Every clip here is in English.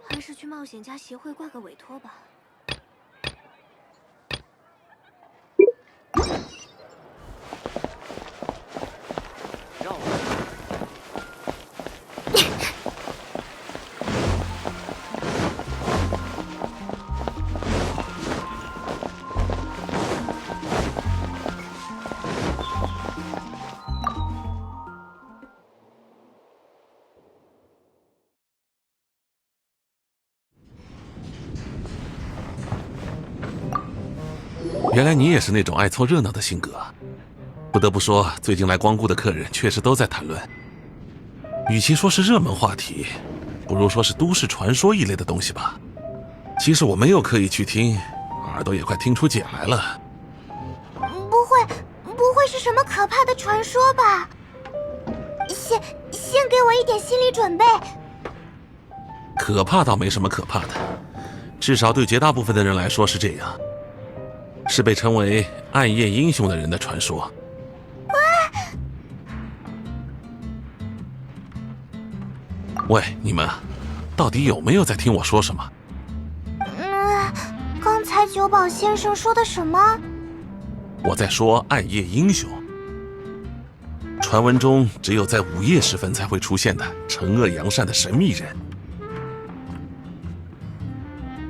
还是去冒险家协会挂个委托吧。让我。原来你也是那种爱凑热闹的性格。不得不说，最近来光顾的客人确实都在谈论。与其说是热门话题，不如说是都市传说一类的东西吧。其实我没有刻意去听，耳朵也快听出茧来了。不会是什么可怕的传说吧？先给我一点心理准备。可怕倒没什么可怕的，至少对绝大部分的人来说是这样。是被称为暗夜英雄的人的传说。喂，你们到底有没有在听我说什么？刚才酒保先生说的什么？我在说暗夜英雄，传闻中只有在午夜时分才会出现的惩恶扬善的神秘人。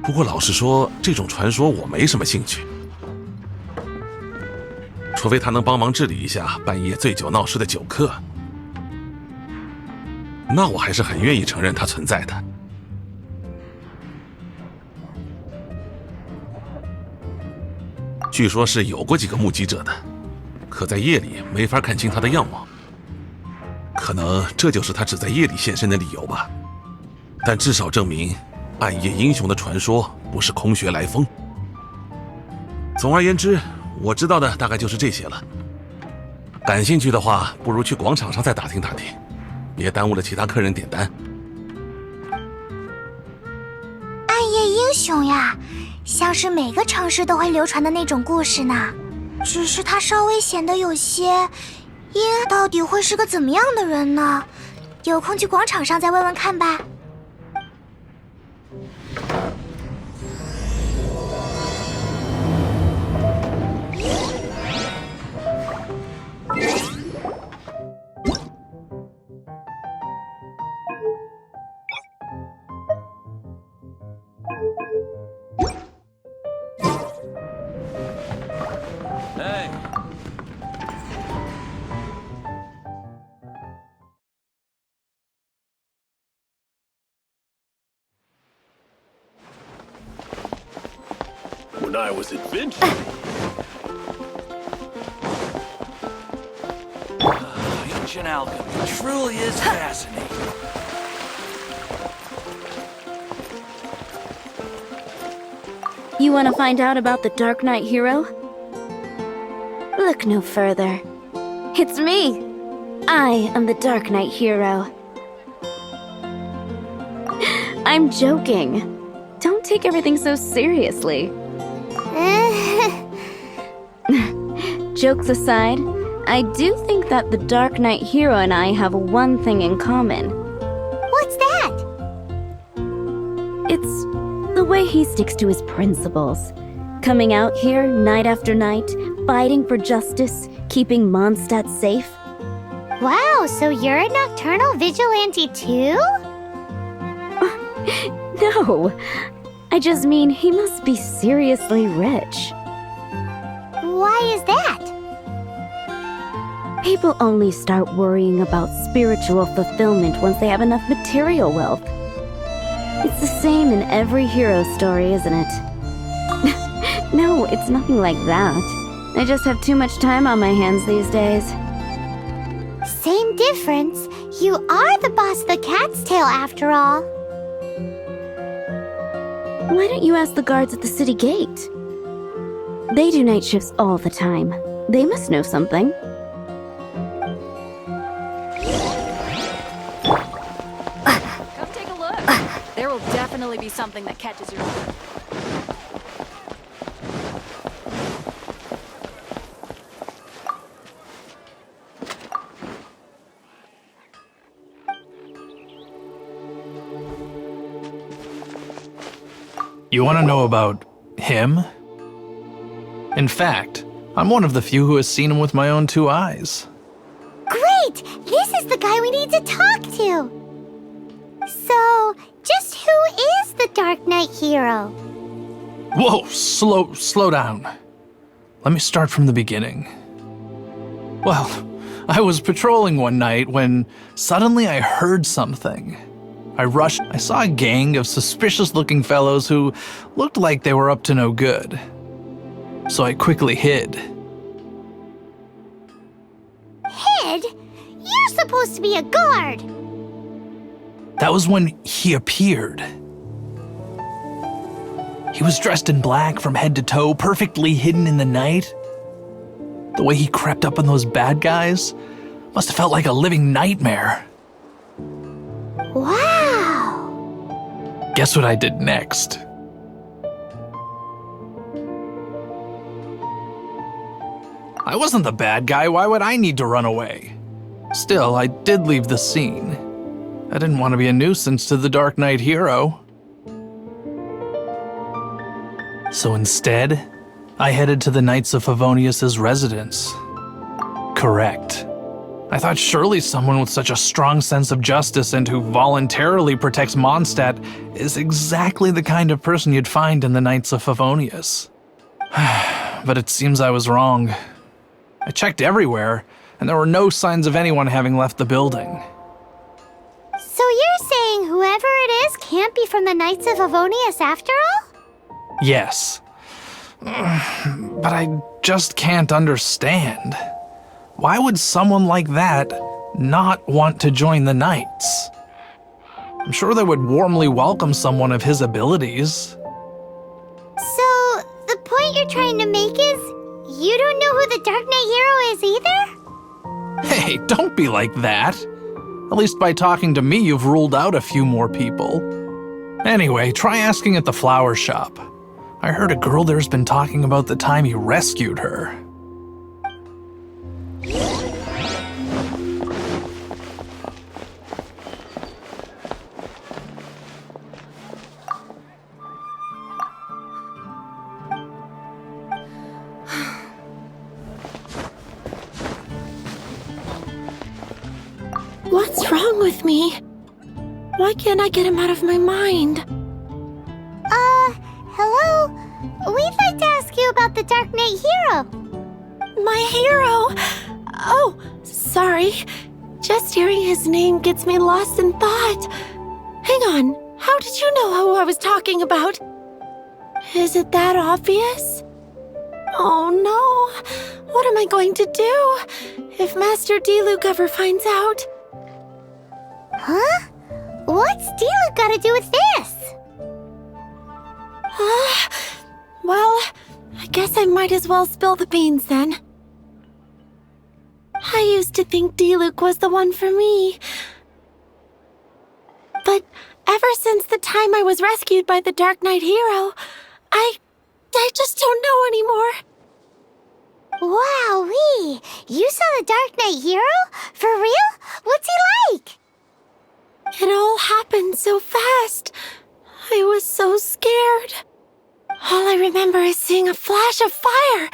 不过老实说，这种传说我没什么兴趣。除非他能帮忙治理一下半夜醉酒闹事的酒客，那我还是很愿意承认他存在的。据说是有过几个目击者的，可在夜里没法看清他的样貌，可能这就是他只在夜里现身的理由吧。但至少证明暗夜英雄的传说不是空穴来风。总而言之，我知道的大概就是这些了。感兴趣的话，不如去广场上再打听打听，别耽误了其他客人点单。暗夜英雄呀，像是每个城市都会流传的那种故事呢。只是他稍微显得有些阴，到底会是个怎么样的人呢？有空去广场上再问问看吧。When I was adventuring. Ancient alchemy truly is fascinating. You want to find out about the Darknight hero? Look no further. It's me! I am the Darknight hero. I'm joking. Don't take everything so seriously. Jokes aside, I do think that the Darknight hero and I have one thing in common. What's that? It's the way he sticks to his principles. Coming out here night after night, fighting for justice, keeping Mondstadt safe. Wow, so you're a nocturnal vigilante too? No, I just mean he must be seriously rich. Why is that? People only start worrying about spiritual fulfillment once they have enough material wealth. It's the same in every hero story, isn't it? No, it's nothing like that. I just have too much time on my hands these days. Same difference. You are the boss of the Cat's Tail after all. Why don't you ask the guards at the city gate? They do night shifts all the time. They must know something. Come take a look. There will definitely be something that catches your eye. You want to know about him? In fact, I'm one of the few who has seen him with my own 2 eyes. Great! This is the guy we need to talk to! So, just who is the Darknight hero? Whoa, slow down. Let me start from the beginning. Well, I was patrolling one night when suddenly I heard something. I rushed. I saw a gang of suspicious-looking fellows who looked like they were up to no good. So I quickly hid. Hid? You're supposed to be a guard! That was when he appeared. He was dressed in black from head to toe, perfectly hidden in the night. The way he crept up on those bad guys must have felt like a living nightmare. Wow! Guess what I did next? I wasn't the bad guy, why would I need to run away? Still, I did leave the scene. I didn't want to be a nuisance to the Darknight hero. So instead, I headed to the Knights of Favonius' residence. Correct. I thought surely someone with such a strong sense of justice and who voluntarily protects Mondstadt is exactly the kind of person you'd find in the Knights of Favonius. But it seems I was wrong. I checked everywhere, and there were no signs of anyone having left the building. So you're saying whoever it is can't be from the Knights of Favonius after all? Yes. But I just can't understand. Why would someone like that not want to join the Knights? I'm sure they would warmly welcome someone of his abilities. So, the point you're trying to make is you don't know who the Darknight hero is either? Hey, don't be like that. At least by talking to me, you've ruled out a few more people. Anyway, try asking at the flower shop. I heard a girl there's been talking about the time you rescued her. What's wrong with me? Why can't I get him out of my mind? Hello? We'd like to ask you about the Darknight hero. My hero! Oh, sorry. Just hearing his name gets me lost in thought. Hang on, how did you know who I was talking about? Is it that obvious? Oh no, what am I going to do if Master Diluc ever finds out? Huh? What's Diluc got to do with this? Well, I guess I might as well spill the beans then. I used to think Diluc was the one for me. But ever since the time I was rescued by the Darknight hero, I just don't know anymore. Wowee! You saw the Darknight hero? For real? What's he like? It all happened so fast. I was so scared. All I remember is seeing a flash of fire,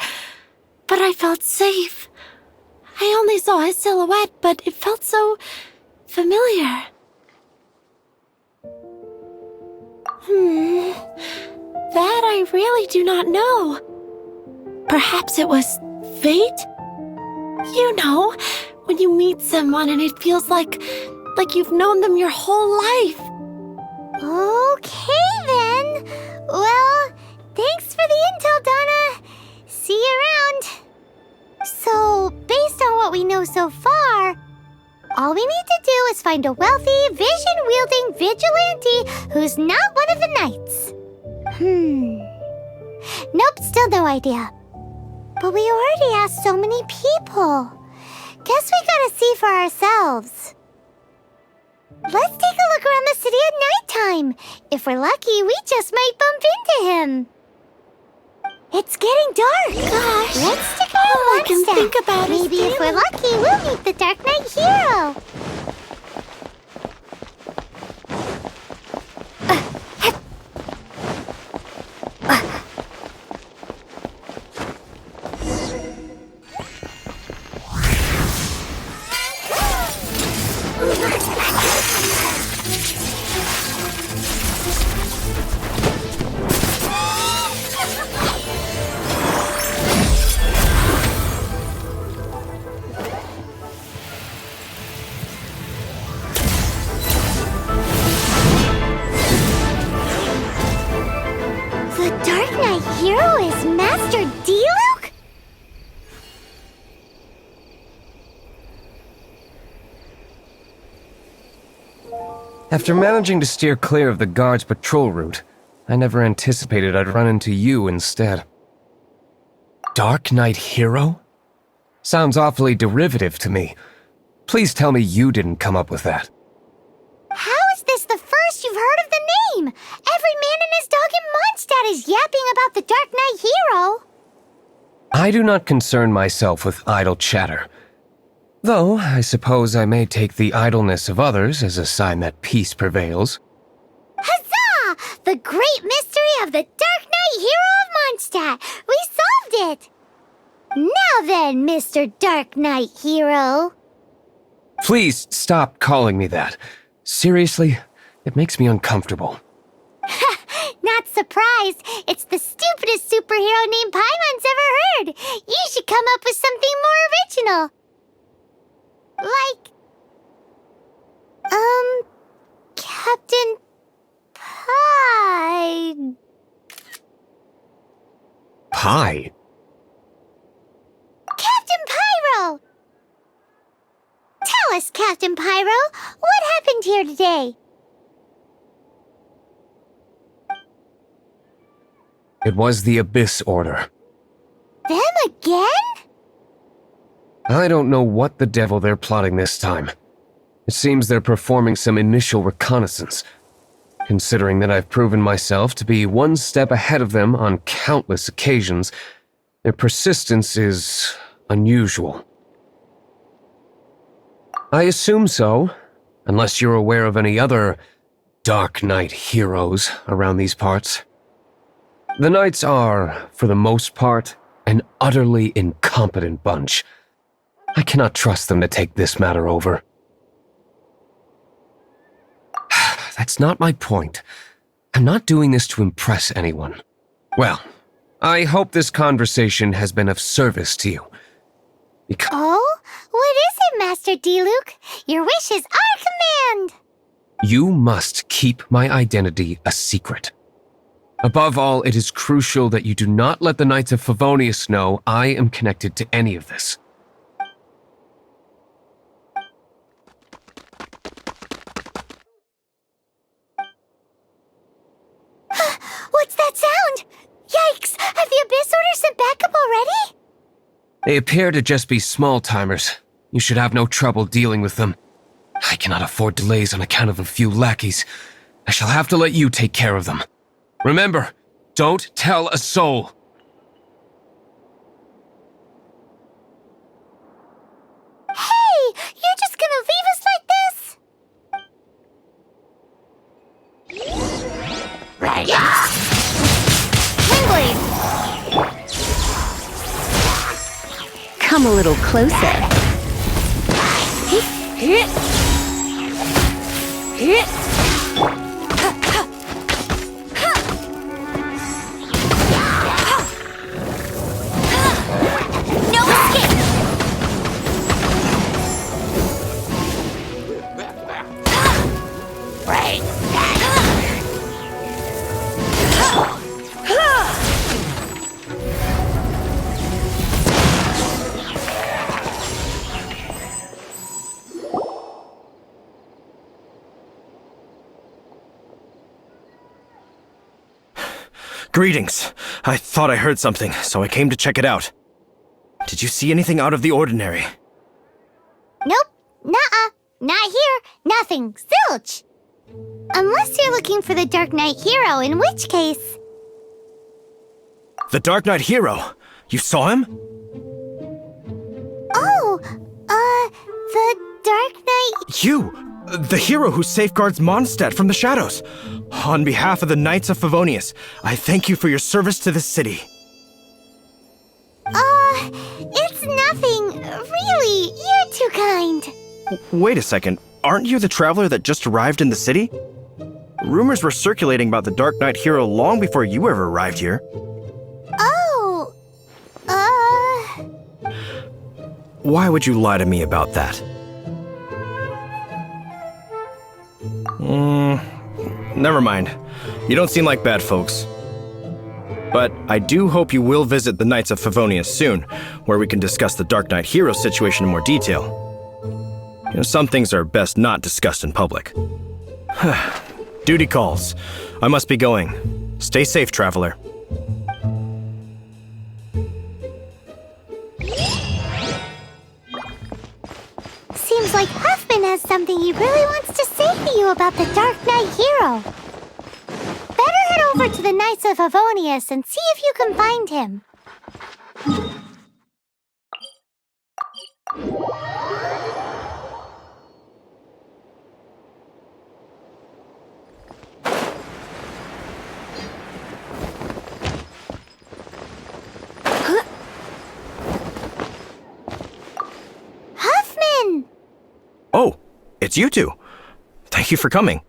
but I felt safe. I only saw his silhouette, but it felt so familiar. That I really do not know. Perhaps it was fate? You know, when you meet someone and it feels like you've known them your whole life. Okay then. Well, thanks for the intel, Donna. See you around. So, based on what we know so far, all we need to do is find a wealthy, vision-wielding vigilante who's not one of the knights. Nope, still no idea. But we already asked so many people. Guess we gotta see for ourselves. Let's take a look around the city at nighttime. If we're lucky, we just might bump into him. It's getting dark. Gosh, Let's stick our all I lunch can stack. think about is Maybe if we're Diluc. lucky, we'll meet the Darknight hero. Dark Knight hero is Master Diluc? After managing to steer clear of the guard's patrol route, I never anticipated I'd run into you instead. Dark Knight hero? Sounds awfully derivative to me. Please tell me you didn't come up with that. How is this the first you've heard of the name? Every man and his dog in Mondstadt is yapping about the Dark Knight hero. I do not concern myself with idle chatter. Though, I suppose I may take the idleness of others as a sign that peace prevails. Huzzah! The great mystery of the Dark Knight hero of Mondstadt! We solved it! Now then, Mr. Dark Knight hero. Please stop calling me that. Seriously, it makes me uncomfortable. Not surprised. It's the stupidest superhero name Paimon's ever heard. You should come up with something more original. Like, Captain Pie. Pie? Captain Pyro! Tell us, Captain Pyro, what happened here today? It was the Abyss Order. Them again? I don't know what the devil they're plotting this time. It seems they're performing some initial reconnaissance. Considering that I've proven myself to be one step ahead of them on countless occasions, their persistence is unusual. I assume so, unless you're aware of any other Dark Knight heroes around these parts. The Knights are, for the most part, an utterly incompetent bunch. I cannot trust them to take this matter over. That's not my point. I'm not doing this to impress anyone. Well, I hope this conversation has been of service to you. Because Oh? What is it, Master Diluc? Your wish is our command! you must keep my identity a secret. Above all, it is crucial that you do not let the Knights of Favonius know I am connected to any of this. What's that sound? Yikes! Have the Abyss Order sent backup already? They appear to just be small-timers. You should have no trouble dealing with them. I cannot afford delays on account of a few lackeys. I shall have to let you take care of them. Remember, don't tell a soul. Hey! You're just gonna leave us like this? Right. Wingblade! Come a little closer. No escape! Right. Greetings. I thought I heard something, so I came to check it out. Did you see anything out of the ordinary? Nope. Nuh-uh. Not here. Nothing. Zilch. Unless you're looking for the Dark Knight hero, in which case... The Dark Knight hero! You saw him? Oh, the Dark Knight... You! The hero who safeguards Mondstadt from the shadows. On behalf of the Knights of Favonius, I thank you for your service to this city. It's nothing. Really, you're too kind. Wait a second. Aren't you the traveler that just arrived in the city? Rumors were circulating about the Dark Knight hero long before you ever arrived here. Oh, Why would you lie to me about that? Never mind. You don't seem like bad folks. But I do hope you will visit the Knights of Favonius soon, where we can discuss the Darknight hero situation in more detail. You know, some things are best not discussed in public. Duty calls. I must be going. Stay safe, traveler. Seems like Huffman has something he really wants to say to you about the Darknight hero. Better head over to the Knights of Favonius and see if you can find him. Huffman! Oh, it's you two. Thank you for coming.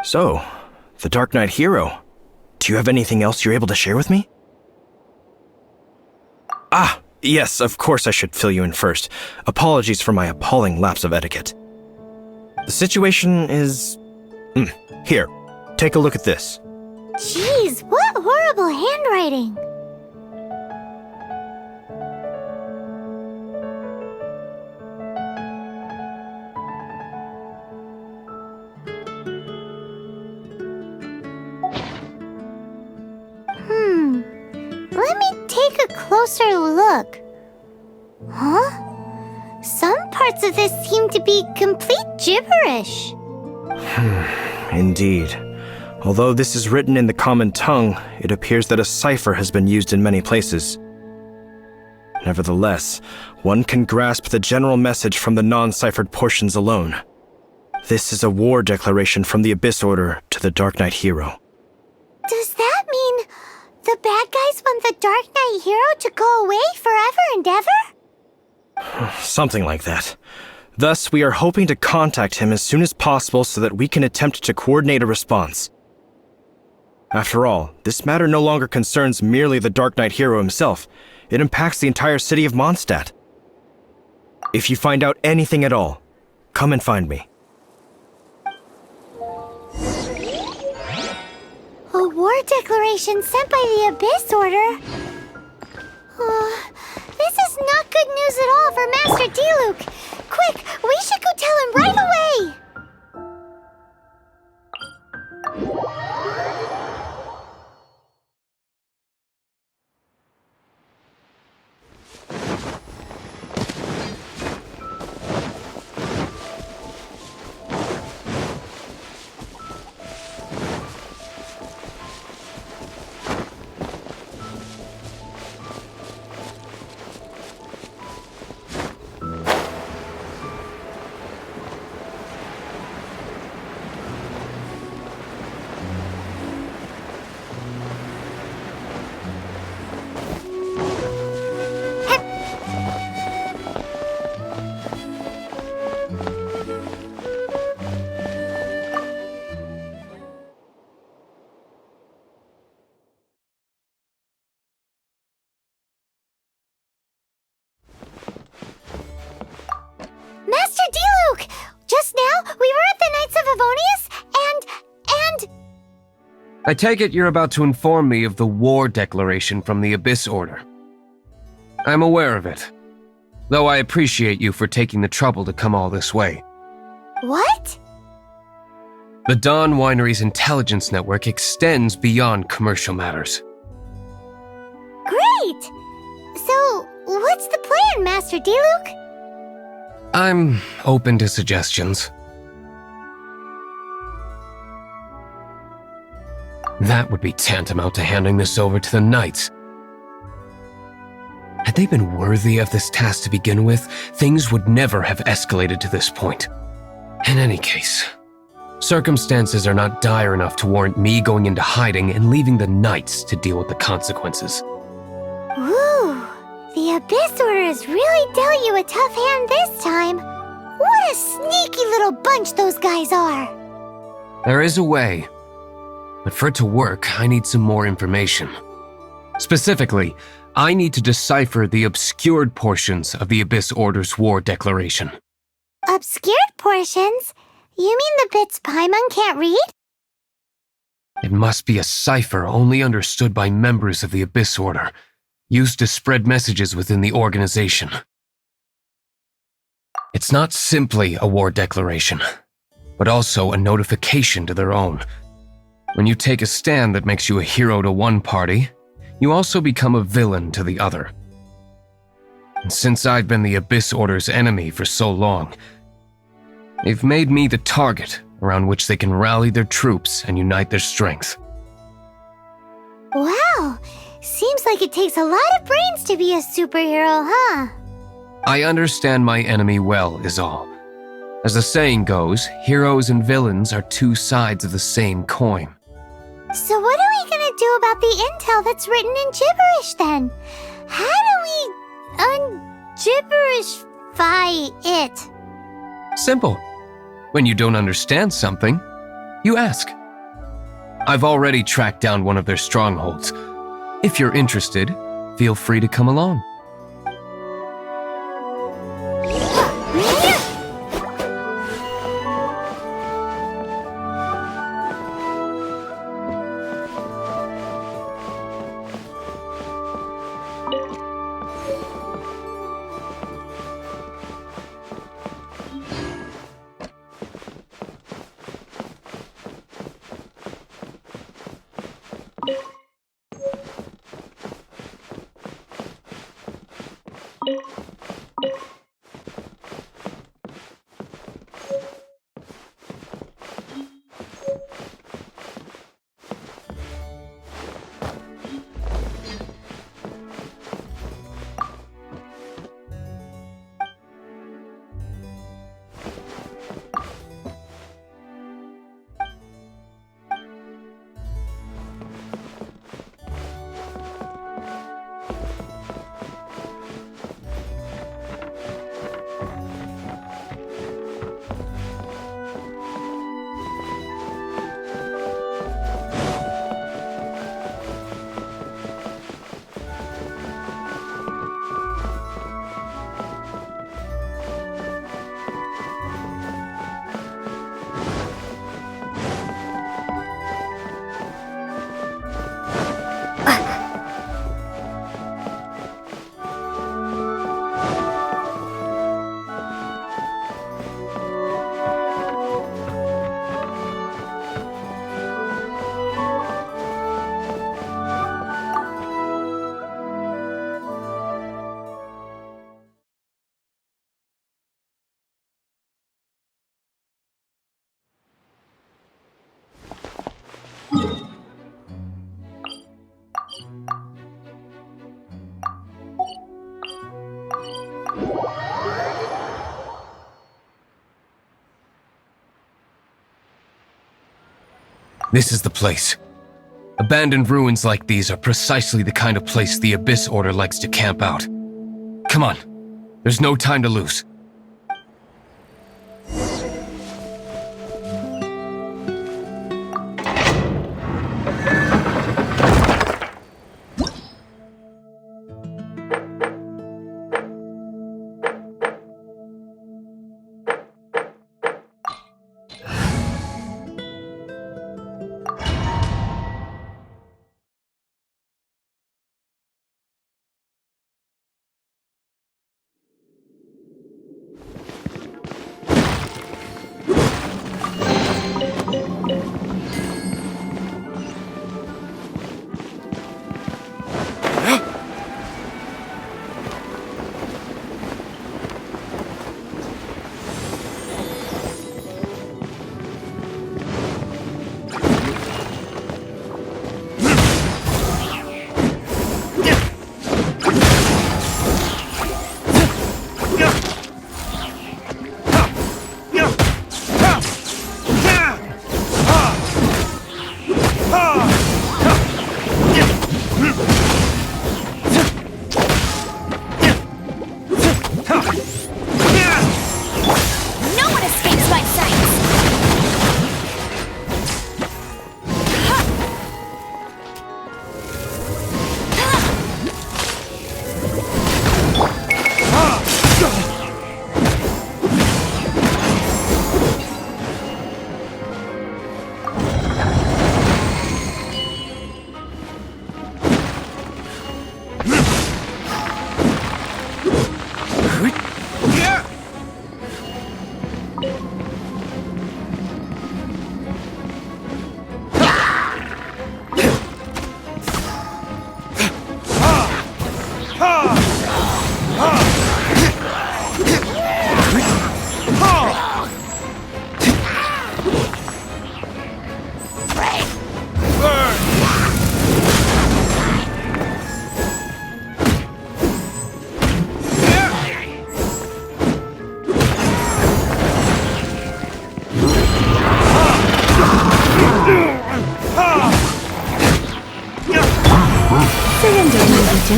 So, the Darknight hero. Do you have anything else you're able to share with me? Ah, yes, of course I should fill you in first. Apologies for my appalling lapse of etiquette. The situation is... Here, take a look at this. Jeez, what horrible handwriting! Let me take a closer look. Huh? Some parts of this seem to be complete gibberish. Indeed. Although this is written in the common tongue, it appears that a cipher has been used in many places. Nevertheless, one can grasp the general message from the non-ciphered portions alone. This is a war declaration from the Abyss Order to the Darknight hero. Does that mean the bad guys want the Darknight hero to go away forever and ever? Something like that. Thus, we are hoping to contact him as soon as possible so that we can attempt to coordinate a response. After all, this matter no longer concerns merely the Darknight hero himself. It impacts the entire city of Mondstadt. If you find out anything at all, come and find me. A war declaration sent by the Abyss Order? This is not good news at all for Master Diluc. Quick, we should go tell him right away! Master Diluc! Just now, we were at the Knights of Favonius, and... I take it you're about to inform me of the war declaration from the Abyss Order. I'm aware of it, though I appreciate you for taking the trouble to come all this way. What? The Dawn Winery's intelligence network extends beyond commercial matters. Great! So, what's the plan, Master Diluc? I'm open to suggestions. That would be tantamount to handing this over to the Knights. Had they been worthy of this task to begin with, things would never have escalated to this point. In any case, circumstances are not dire enough to warrant me going into hiding and leaving the Knights to deal with the consequences. Ooh, the Abyss Order has really dealt you a tough hand this time. What a sneaky little bunch those guys are! There is a way, but for it to work, I need some more information. Specifically, I need to decipher the obscured portions of the Abyss Order's war declaration. Obscured portions? You mean the bits Paimon can't read? It must be a cipher only understood by members of the Abyss Order, used to spread messages within the organization. It's not simply a war declaration, but also a notification to their own. When you take a stand that makes you a hero to one party, you also become a villain to the other. And since I've been the Abyss Order's enemy for so long, they've made me the target around which they can rally their troops and unite their strength. Wow, seems like it takes a lot of brains to be a superhero, huh? I understand my enemy well, is all. As the saying goes, heroes and villains are two sides of the same coin. So what are we gonna do about the intel that's written in gibberish then? How do we un-gibberishify it? Simple. When you don't understand something, you ask. I've already tracked down one of their strongholds. If you're interested, feel free to come along. This is the place. Abandoned ruins like these are precisely the kind of place the Abyss Order likes to camp out. Come on, there's no time to lose.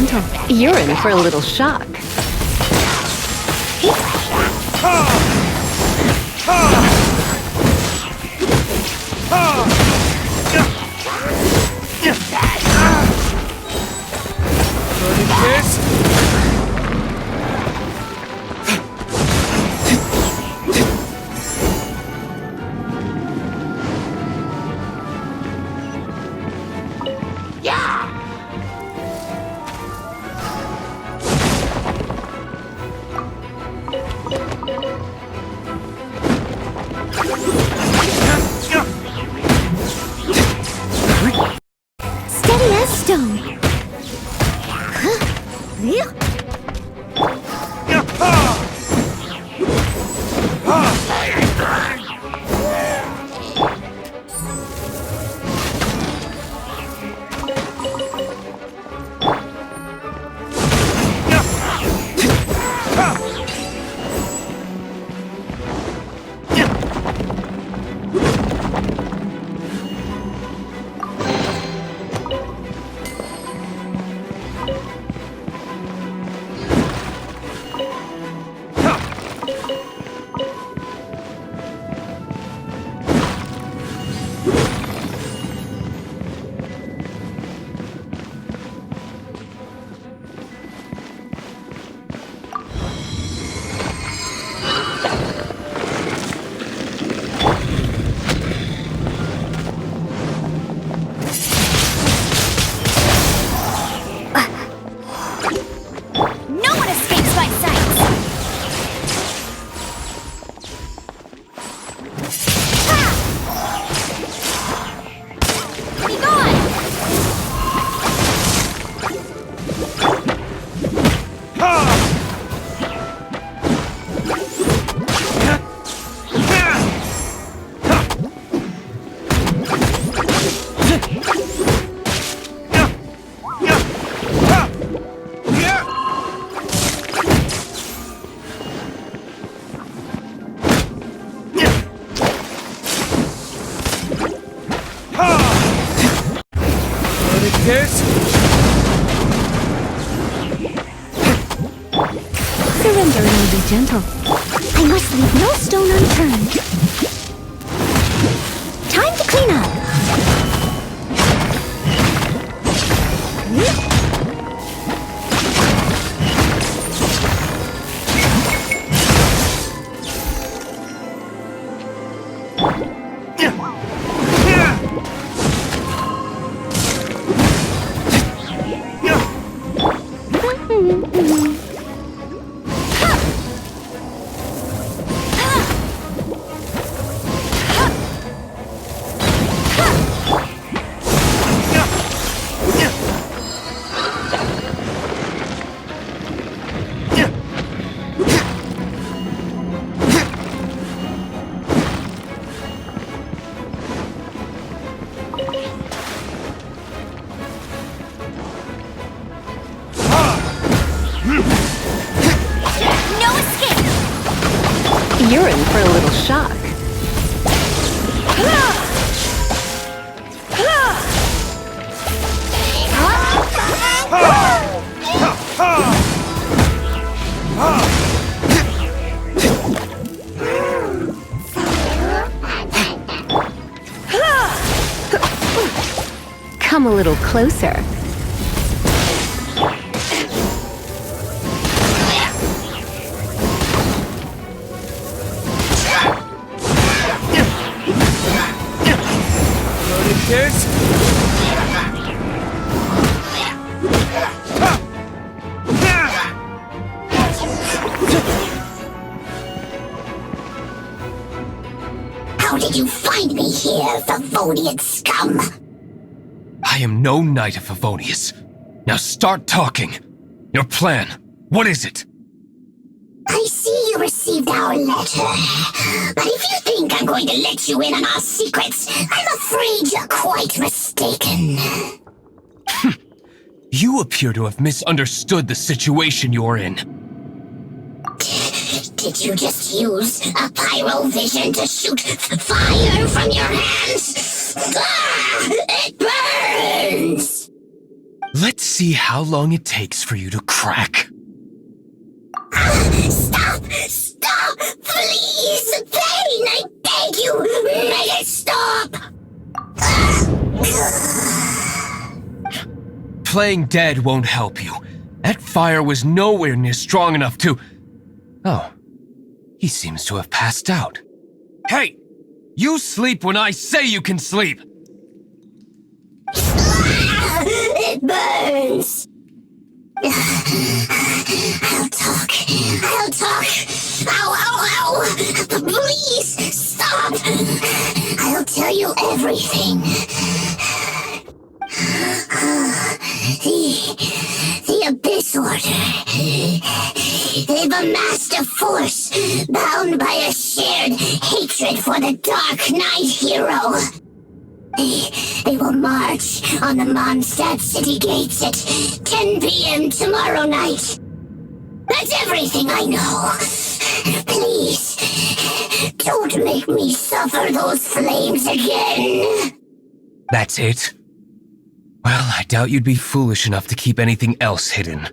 gentle. You're in for a little shock. Steady as stone. No one escapes my sight! Be gone! Surrender and I'll be gentle. I must leave no stone unturned. Time to clean up. No escape! You're in for a little shock. Come a little closer. How did you find me here, Favonian scum? I am no knight of Favonius. Now start talking. Your plan, what is it? I see you received our letter. But if you think I'm going to let you in on our secrets, I'm afraid you're quite mistaken. You appear to have misunderstood the situation you're in. Did you just use a pyrovision to shoot fire from your hands? Ah, it burns! Let's see how long it takes for you to crack. Stop! Stop! Please! Pain! I beg you! Make it stop! Playing dead won't help you. That fire was nowhere near strong enough to... Oh. He seems to have passed out. Hey! You sleep when I say you can sleep! It burns! I'll talk. I'll talk. Ow, ow, ow! Please, stop! I'll tell you everything. The Abyss Order. They've amassed a force bound by a shared hatred for the Darknight hero. They will march on the Mondstadt city gates at 10 p.m. tomorrow night. That's everything I know. Please, don't make me suffer those flames again. That's it? Well, I doubt you'd be foolish enough to keep anything else hidden.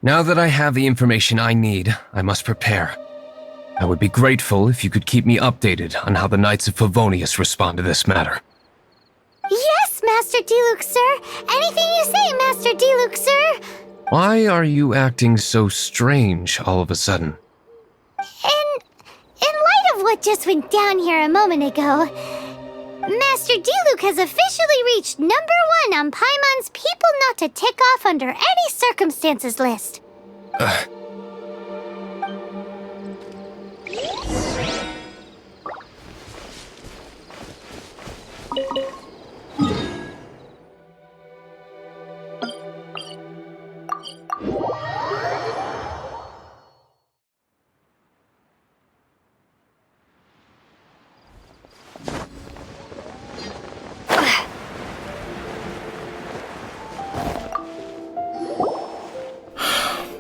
Now that I have the information I need, I must prepare. I would be grateful if you could keep me updated on how the Knights of Favonius respond to this matter. Yes, Master Diluc, sir. Anything you say, Master Diluc, sir. Why are you acting so strange all of a sudden? In light of what just went down here a moment ago, Master Diluc has officially reached #1 on Paimon's people not to tick off under any circumstances list.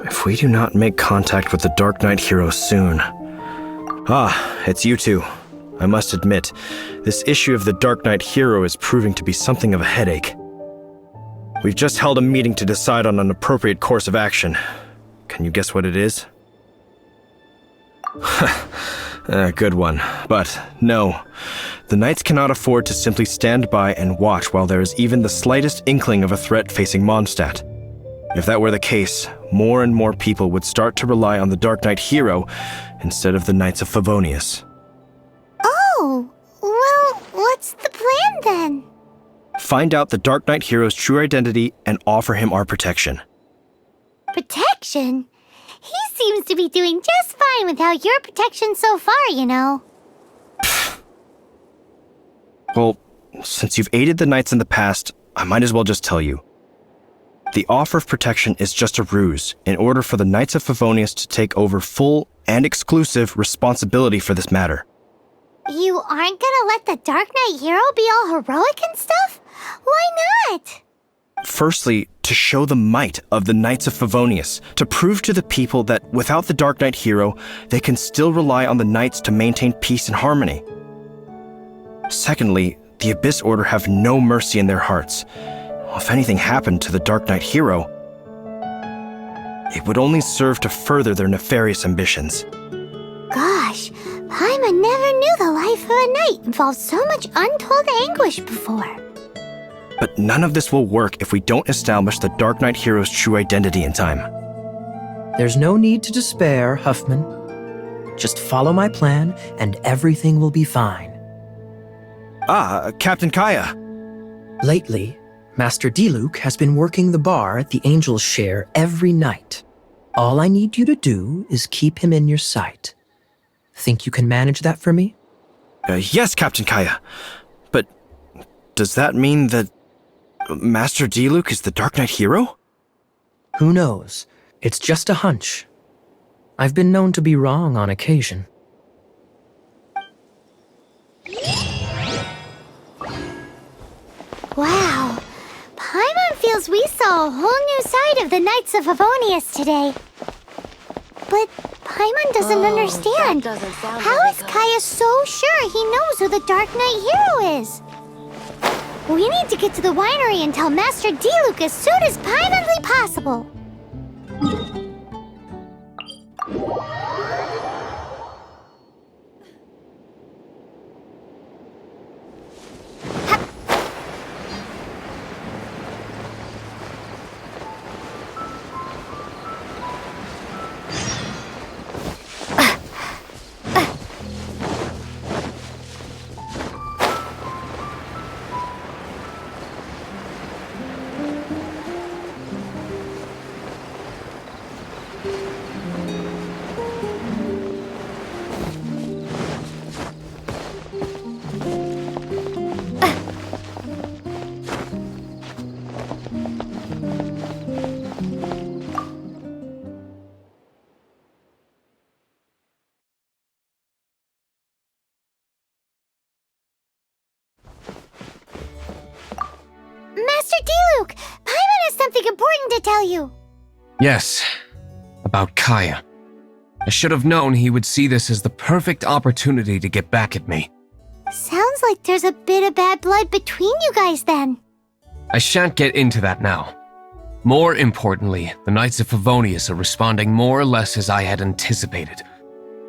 If we do not make contact with the Darknight hero soon... Ah, it's you two. I must admit, this issue of the Darknight hero is proving to be something of a headache. We've just held a meeting to decide on an appropriate course of action. Can you guess what it is? Good one. But no, the Knights cannot afford to simply stand by and watch while there is even the slightest inkling of a threat facing Mondstadt. If that were the case, more and more people would start to rely on the Darknight hero instead of the Knights of Favonius. Oh, well, what's the plan then? Find out the Darknight hero's true identity and offer him our protection. Protection? He seems to be doing just fine without your protection so far, you know. Well, since you've aided the Knights in the past, I might as well just tell you. The offer of protection is just a ruse in order for the Knights of Favonius to take over full and exclusive responsibility for this matter. You aren't gonna let the Darknight hero be all heroic and stuff? Why not? Firstly, to show the might of the Knights of Favonius, to prove to the people that without the Darknight hero, they can still rely on the Knights to maintain peace and harmony. Secondly, the Abyss Order have no mercy in their hearts. If anything happened to the Darknight hero, it would only serve to further their nefarious ambitions. Gosh, Paimon never knew the life of a knight involved so much untold anguish before. But none of this will work if we don't establish the Darknight hero's true identity in time. There's no need to despair, Huffman. Just follow my plan and everything will be fine. Captain Kaya. Lately, Master Diluc has been working the bar at the Angel's Share every night. All I need you to do is keep him in your sight. Think you can manage that for me? Yes, Captain Kaya. But does that mean that... Master Diluc is the Darknight hero? Who knows? It's just a hunch. I've been known to be wrong on occasion. Wow. Paimon feels we saw a whole new side of the Knights of Favonius today. But Paimon doesn't understand. That doesn't sound How very is good. Kaya so sure he knows who the Dark Knight hero is? We need to get to the winery and tell Master Diluc as soon as Paimonly possible. Master Diluc, Paimon has something important to tell you. Yes, about Kaya. I should have known he would see this as the perfect opportunity to get back at me. Sounds like there's a bit of bad blood between you guys then. I shan't get into that now. More importantly, the Knights of Favonius are responding more or less as I had anticipated.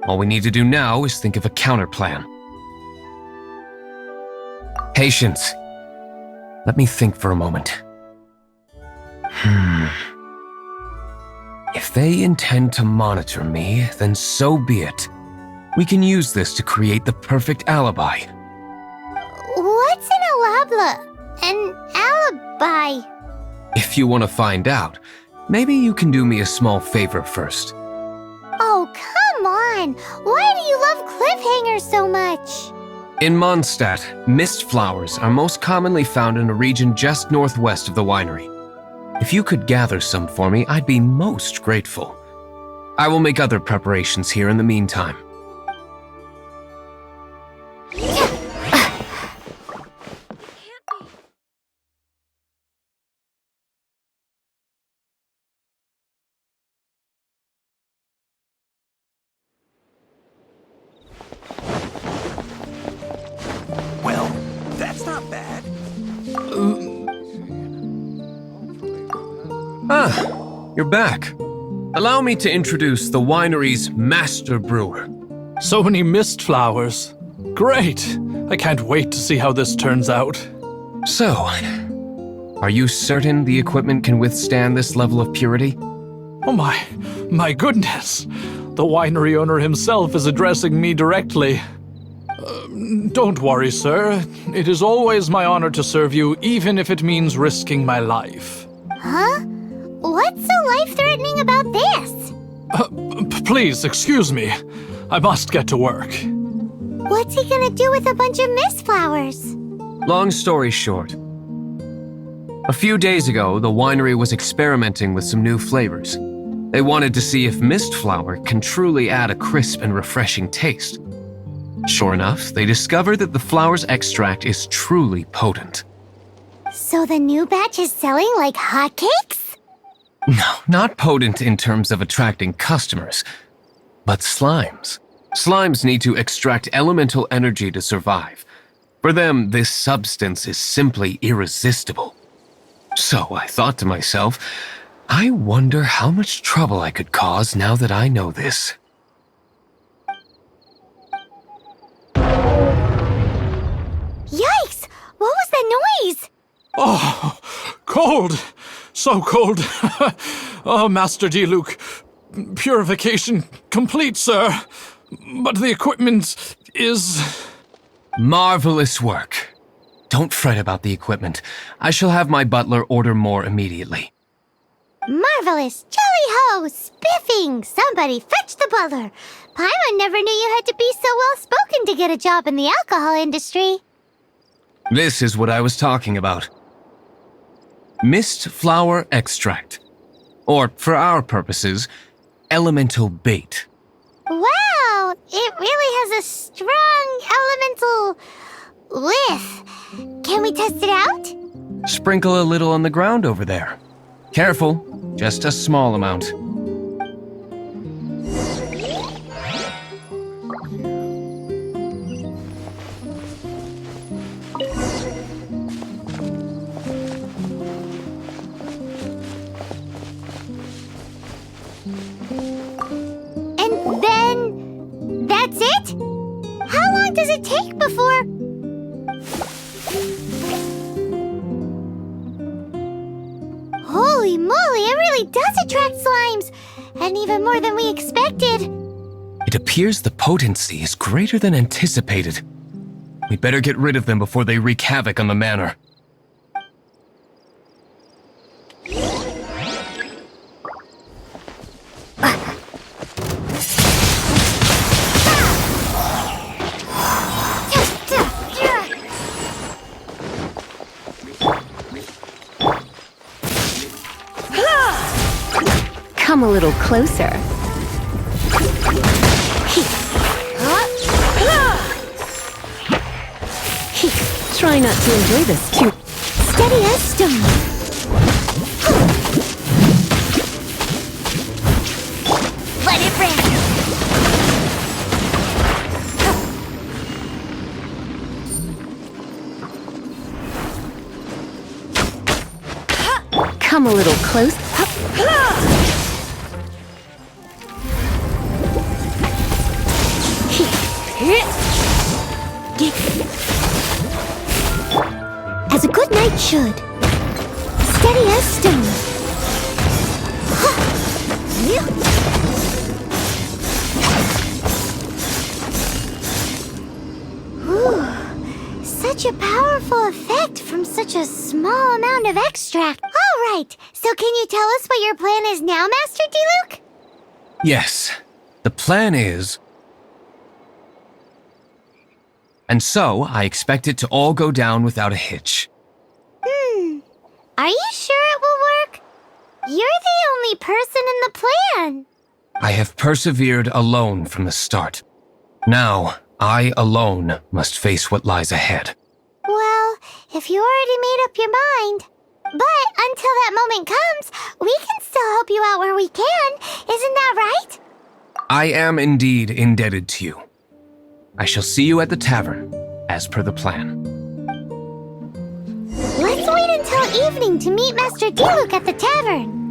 All we need to do now is think of a counterplan. Patience. Let me think for a moment. If they intend to monitor me, then so be it. We can use this to create the perfect alibi. What's an alibi? If you want to find out, maybe you can do me a small favor first. Oh, come on! Why do you love cliffhangers so much? In Mondstadt, mist flowers are most commonly found in a region just northwest of the winery. If you could gather some for me, I'd be most grateful. I will make other preparations here in the meantime. Well, that's not bad. You're back. Allow me to introduce the winery's master brewer. So many mist flowers. Great! I can't wait to see how this turns out. So, are you certain the equipment can withstand this level of purity? Oh my goodness! The winery owner himself is addressing me directly. Don't worry, sir. It is always my honor to serve you, even if it means risking my life. Huh? What's so life-threatening about this? Please, excuse me. I must get to work. What's he gonna do with a bunch of mist flowers? Long story short, a few days ago, the winery was experimenting with some new flavors. They wanted to see if mist flower can truly add a crisp and refreshing taste. Sure enough, they discovered that the flower's extract is truly potent. So the new batch is selling like hotcakes? No, not potent in terms of attracting customers, but slimes. Slimes need to extract elemental energy to survive. For them, this substance is simply irresistible. So I thought to myself, I wonder how much trouble I could cause now that I know this. Yikes! What was that noise? Oh, cold! So cold! Oh, Master Diluc. Purification complete, sir. But the equipment is... Marvelous work. Don't fret about the equipment. I shall have my butler order more immediately. Marvelous! Jolly-ho! Spiffing! Somebody fetch the butler! Paimon never knew you had to be so well-spoken to get a job in the alcohol industry. This is what I was talking about. Mist flower extract. Or, for our purposes, elemental bait. Wow, it really has a strong elemental whiff. Can we test it out? Sprinkle a little on the ground over there. Careful, just a small amount. And then that's it? How long does it take before... Holy moly, it really does attract slimes! And even more than we expected. It appears the potency is greater than anticipated. We'd better get rid of them before they wreak havoc on the manor. Come a little closer. Try not to enjoy this too. Steady as stone. Let it rip. Come a little close. As a good knight should. Steady as stone. Ooh, such a powerful effect from such a small amount of extract. All right, so can you tell us what your plan is now, Master Diluc? Yes, the plan is... And so, I expect it to all go down without a hitch. Are you sure it will work? You're the only person in the plan. I have persevered alone from the start. Now, I alone must face what lies ahead. Well, if you already made up your mind. But until that moment comes, we can still help you out where we can. Isn't that right? I am indeed indebted to you. I shall see you at the tavern, as per the plan. Let's wait until evening to meet Master Diluc at the tavern.